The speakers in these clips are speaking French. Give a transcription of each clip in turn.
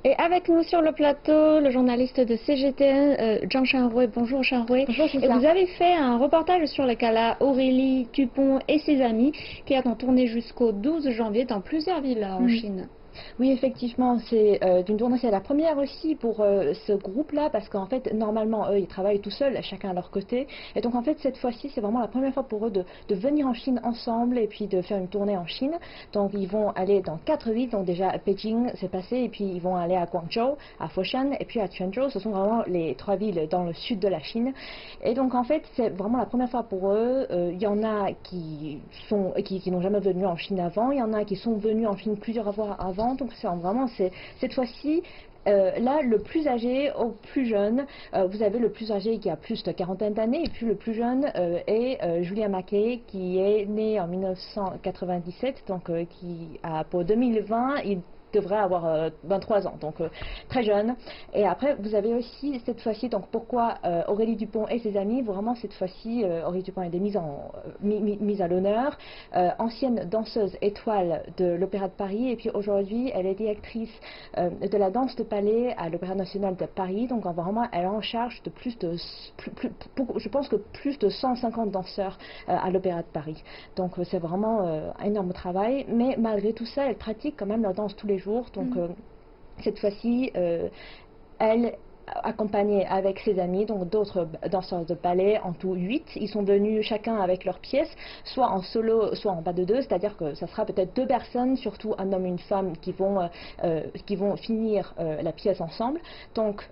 Et avec nous sur le plateau, le journaliste de CGTN, Zhang Shanhui. Bonjour Shanhui. Bonjour, et vous avez fait un reportage sur le cas Aurélie Dupont et ses amis qui ont tourné jusqu'au 12 janvier dans plusieurs villes en Chine. Oui, effectivement, c'est d'une tournée, c'est la première aussi pour ce groupe-là, parce qu'en fait, normalement, eux, ils travaillent tout seuls, chacun à leur côté. Et donc, en fait, cette fois-ci, c'est vraiment la première fois pour eux de venir en Chine ensemble et puis de faire une tournée en Chine. Donc, ils vont aller dans 4 villes. Donc, déjà, à Beijing, c'est passé, et puis ils vont aller à Guangzhou, à Foshan, et puis à Quanzhou. Ce sont vraiment les 3 villes dans le sud de la Chine. Et donc, en fait, c'est vraiment la première fois pour eux. Il y en a qui n'ont jamais venu en Chine avant. Il y en a qui sont venus en Chine plusieurs fois avant. Donc c'est cette fois-ci là le plus âgé au plus jeune. Vous avez le plus âgé qui a plus de quarantaine d'années et puis le plus jeune est Julia Mackey qui est né en 1997, donc qui a pour 2020 il devrait avoir 23 ans, donc très jeune. Et après, vous avez aussi cette fois-ci, donc pourquoi Aurélie Dupont et ses amis, vraiment cette fois-ci, Aurélie Dupont a été mise à l'honneur, ancienne danseuse étoile de l'Opéra de Paris, et puis aujourd'hui, elle est directrice de la danse de palais à l'Opéra national de Paris, donc vraiment, elle est en charge de je pense que plus de 150 danseurs à l'Opéra de Paris. Donc c'est vraiment un énorme travail, mais malgré tout ça, elle pratique quand même la danse tous les jours. Donc cette fois-ci, elle accompagnée avec ses amis, donc d'autres danseurs de ballet, en tout 8. Ils sont venus chacun avec leur pièce, soit en solo, soit en pas de deux, c'est-à-dire que ça sera peut-être 2 personnes, surtout un homme et une femme, qui vont finir la pièce ensemble. Donc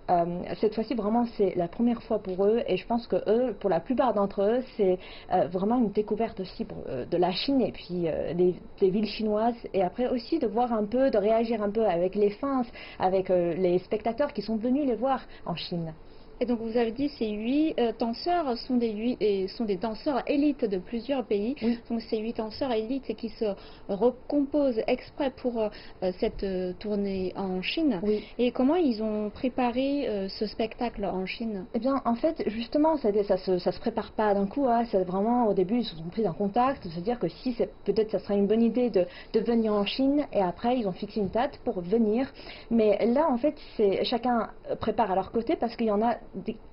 cette fois-ci, vraiment, c'est la première fois pour eux, et je pense que eux, pour la plupart d'entre eux, c'est vraiment une découverte aussi de la Chine, et puis des villes chinoises, et après aussi de voir un peu, de réagir un peu avec les fans, avec les spectateurs qui sont venus les voir en Chine. Et donc vous avez dit ces 8 danseurs sont des danseurs élites de plusieurs pays. Oui. Donc ces 8 danseurs élites qui se recomposent exprès pour cette tournée en Chine. Oui. Et comment ils ont préparé ce spectacle en Chine? Eh bien, en fait, justement, ça se prépare pas d'un coup. Hein. C'est vraiment, au début, ils se sont pris en contact, de se dire que si peut-être ça serait une bonne idée de venir en Chine, et après ils ont fixé une date pour venir. Mais là, en fait, chacun prépare à leur côté, parce qu'il y en a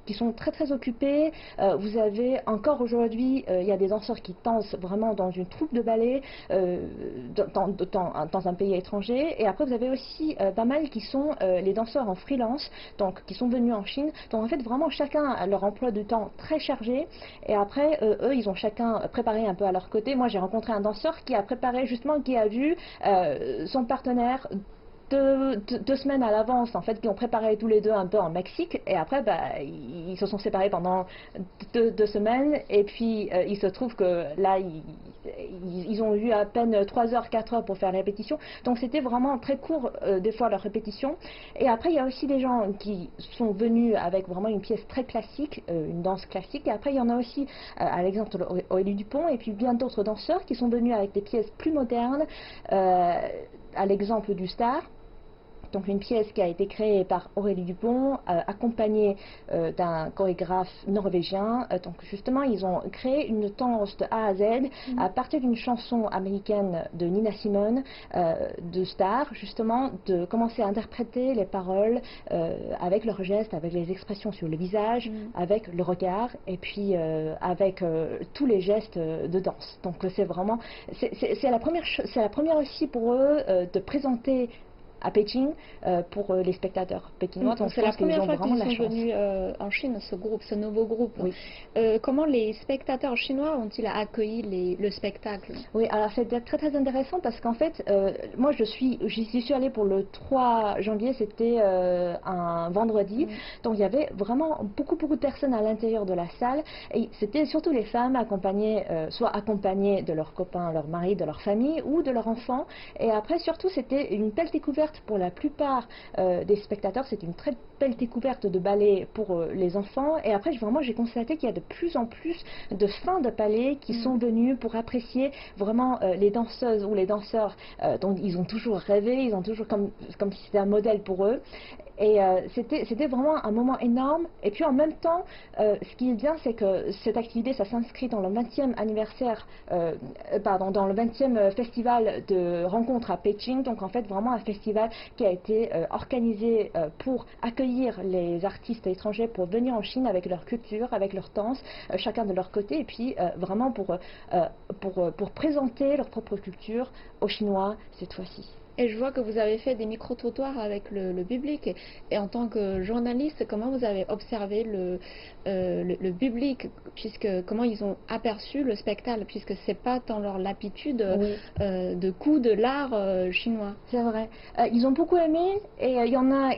qui sont très très occupés. Vous avez encore aujourd'hui, il y a des danseurs qui dansent vraiment dans une troupe de ballet dans un pays étranger. Et après, vous avez aussi pas mal qui sont les danseurs en freelance, donc qui sont venus en Chine. Donc en fait, vraiment chacun a leur emploi de temps très chargé. Et après, eux, ils ont chacun préparé un peu à leur côté. Moi, j'ai rencontré un danseur qui a préparé justement, qui a vu son partenaire 2 semaines à l'avance, en fait, qui ont préparé tous les deux un peu en Mexique, et après ils se sont séparés pendant 2 semaines, et puis il se trouve que là ils ont eu à peine 3 heures, 4 heures pour faire la répétition, donc c'était vraiment très court des fois leur répétition. Et après il y a aussi des gens qui sont venus avec vraiment une pièce très classique, une danse classique, et après il y en a aussi à l'exemple d'Aurélie Dupont, et puis bien d'autres danseurs qui sont venus avec des pièces plus modernes, à l'exemple du Star. Donc une pièce qui a été créée par Aurélie Dupont, accompagnée d'un chorégraphe norvégien. Donc justement, ils ont créé une danse de A à Z à partir d'une chanson américaine de Nina Simone, de Star, justement, de commencer à interpréter les paroles avec leurs gestes, avec les expressions sur le visage, avec le regard, et puis avec tous les gestes de danse. Donc c'est vraiment, c'est la première aussi pour eux de présenter à Pékin pour les spectateurs pékinois. Donc c'est la première fois qu'ils sont venus en Chine, ce nouveau groupe. Oui. Comment les spectateurs chinois ont-ils accueilli le spectacle? Oui, alors c'est très très intéressant, parce qu'en fait, moi j'y suis allée pour le 3 janvier, c'était un vendredi, donc il y avait vraiment beaucoup de personnes à l'intérieur de la salle, et c'était surtout les femmes accompagnées, soit accompagnées de leurs copains, leurs maris, de leur famille ou de leurs enfants. Et après, surtout, c'était une belle découverte pour la plupart des spectateurs. C'est une très belle découverte de ballet pour les enfants. Et après, vraiment, j'ai constaté qu'il y a de plus en plus de fans de ballet qui sont venus pour apprécier vraiment les danseuses ou les danseurs dont ils ont toujours rêvé, ils ont toujours comme si c'était un modèle pour eux. Et c'était vraiment un moment énorme. Et puis en même temps, ce qui est bien, c'est que cette activité, ça s'inscrit dans le 20e anniversaire, dans le 20e festival de rencontres à Pékin. Donc en fait, vraiment un festival qui a été organisé pour accueillir les artistes étrangers pour venir en Chine avec leur culture, avec leur danse, chacun de leur côté, et puis vraiment pour présenter leur propre culture aux Chinois cette fois-ci. Et je vois que vous avez fait des micro-trottoirs avec le public. Et en tant que journaliste, comment vous avez observé le public, comment ils ont aperçu le spectacle, puisque c'est pas dans leur l'habitude Oui. de coup de l'art chinois. C'est vrai. Ils ont beaucoup aimé et il y en a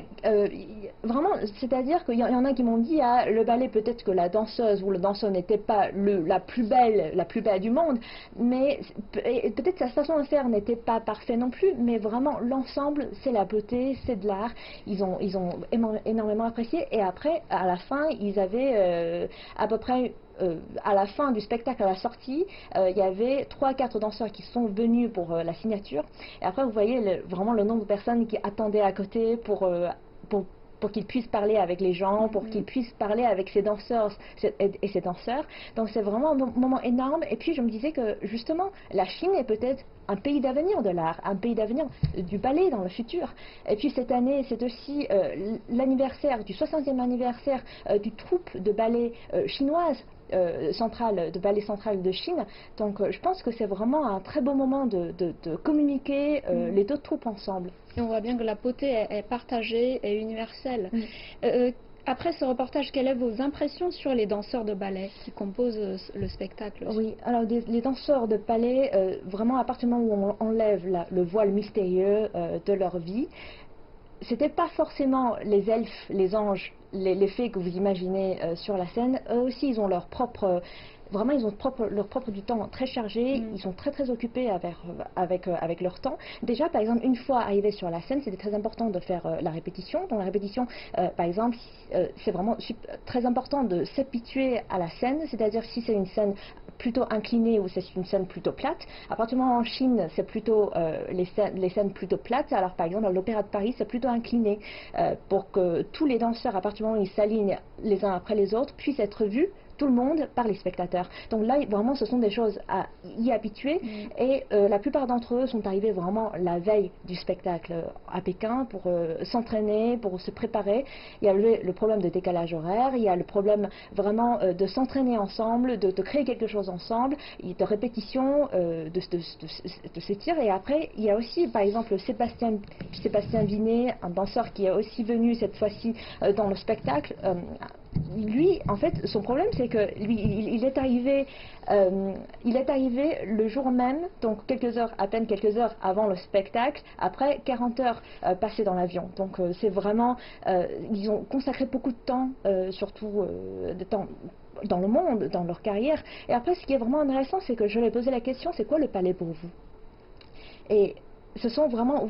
vraiment, c'est-à-dire qu'il y en a qui m'ont dit ah, le ballet peut-être que la danseuse ou le danseur n'était pas la plus belle du monde, mais peut-être sa façon de faire n'était pas parfaite non plus, mais vraiment l'ensemble c'est la beauté, c'est de l'art. Ils ont énormément apprécié et après à la fin ils avaient à peu près à la fin du spectacle, à la sortie, il y avait 3-4 danseurs qui sont venus pour la signature. Et après, vous voyez vraiment le nombre de personnes qui attendaient à côté pour qu'ils puissent parler avec les gens, pour qu'ils puissent parler avec ces danseurs et ces danseurs. Donc c'est vraiment un moment énorme. Et puis je me disais que justement, la Chine est peut-être un pays d'avenir de l'art, un pays d'avenir du ballet dans le futur. Et puis cette année, c'est aussi l'anniversaire du 60e anniversaire du troupe de ballet chinoise. De ballet central de Chine. Donc je pense que c'est vraiment un très beau moment de communiquer les deux troupes ensemble. Et on voit bien que la beauté est partagée et universelle. Après ce reportage, quelles sont vos impressions sur les danseurs de ballet qui composent le spectacle? Oui, alors les danseurs de ballet, vraiment à partir du moment où on enlève le voile mystérieux de leur vie, c'était pas forcément les elfes, les anges, les fées que vous imaginez sur la scène. Eux aussi, ils ont leur propre vraiment, ils ont leur propre du temps très chargé, ils sont très occupés avec leur temps. Déjà, par exemple, une fois arrivés sur la scène, c'était très important de faire la répétition. Donc la répétition, par exemple, c'est vraiment très important de s'habituer à la scène, c'est-à-dire si c'est une scène plutôt inclinée ou c'est une scène plutôt plate. À partir du moment où en Chine, c'est plutôt les scènes plutôt plates. Alors par exemple, à l'Opéra de Paris, c'est plutôt incliné pour que tous les danseurs, à partir du moment où ils s'alignent les uns après les autres, puissent être vus tout le monde par les spectateurs. Donc là, vraiment, ce sont des choses à y habituer et la plupart d'entre eux sont arrivés vraiment la veille du spectacle à Pékin pour s'entraîner, pour se préparer. Il y a le problème de décalage horaire, il y a le problème vraiment de s'entraîner ensemble, de créer quelque chose ensemble, de répétition, de ces tirs. Et après, il y a aussi, par exemple, Sébastien Vinet, un danseur qui est aussi venu cette fois-ci dans le spectacle. Lui, en fait, son problème, c'est que lui, il est arrivé le jour même, donc à peine quelques heures avant le spectacle, après 40 heures passées dans l'avion. Donc c'est vraiment, ils ont consacré beaucoup de temps, surtout de temps dans le monde, dans leur carrière. Et après, ce qui est vraiment intéressant, c'est que je leur ai posé la question, c'est quoi le ballet pour vous? Et ce sont vraiment,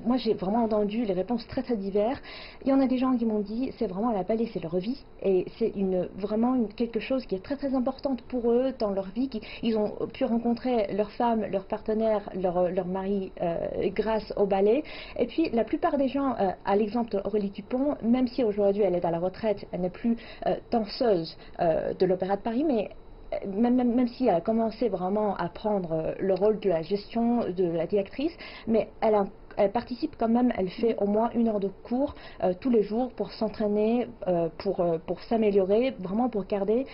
moi j'ai vraiment entendu les réponses très diverses. Il y en a des gens qui m'ont dit, c'est vraiment la ballet, c'est leur vie, et c'est vraiment quelque chose qui est très importante pour eux dans leur vie. Ils ont pu rencontrer leur femme, leur partenaire, leur mari grâce au ballet. Et puis la plupart des gens, à l'exemple d'Aurélie Dupont, même si aujourd'hui elle est à la retraite, elle n'est plus danseuse de l'Opéra de Paris, mais même si elle a commencé vraiment à prendre le rôle de la gestion, de la directrice, mais elle participe quand même, elle fait au moins 1 heure de cours tous les jours pour s'entraîner, pour s'améliorer, vraiment pour garder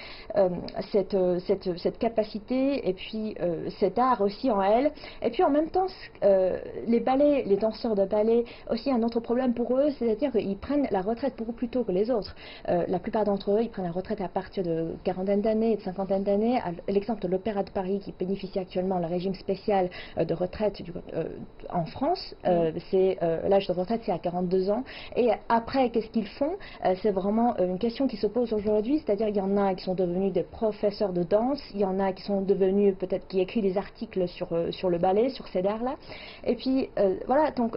cette capacité et puis cet art aussi en elle. Et puis en même temps, les danseurs de ballet, aussi un autre problème pour eux, c'est-à-dire qu'ils prennent la retraite beaucoup plus tôt que les autres. La plupart d'entre eux, ils prennent la retraite à partir de quarantaine d'années, de cinquantaine d'années. L'exemple de l'Opéra de Paris qui bénéficie actuellement le régime spécial de retraite en France. L'âge de retraite, c'est à 42 ans. Et après, qu'est-ce qu'ils font? C'est vraiment une question qui se pose aujourd'hui, c'est-à-dire il y en a qui sont devenus des professeurs de danse, il y en a qui sont devenus, peut-être, qui écrivent des articles sur le ballet, sur ces arts-là. Et puis, voilà, donc,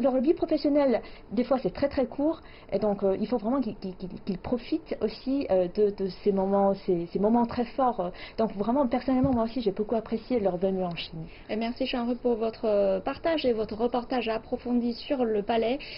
leur vie professionnelle, des fois, c'est très court, et donc, il faut vraiment qu'ils profitent aussi de ces moments très forts. Donc, vraiment, personnellement, moi aussi, j'ai beaucoup apprécié leur venue en Chine. Et merci, Jean-Ruth, pour votre partage et votre reportage approfondi sur le ballet.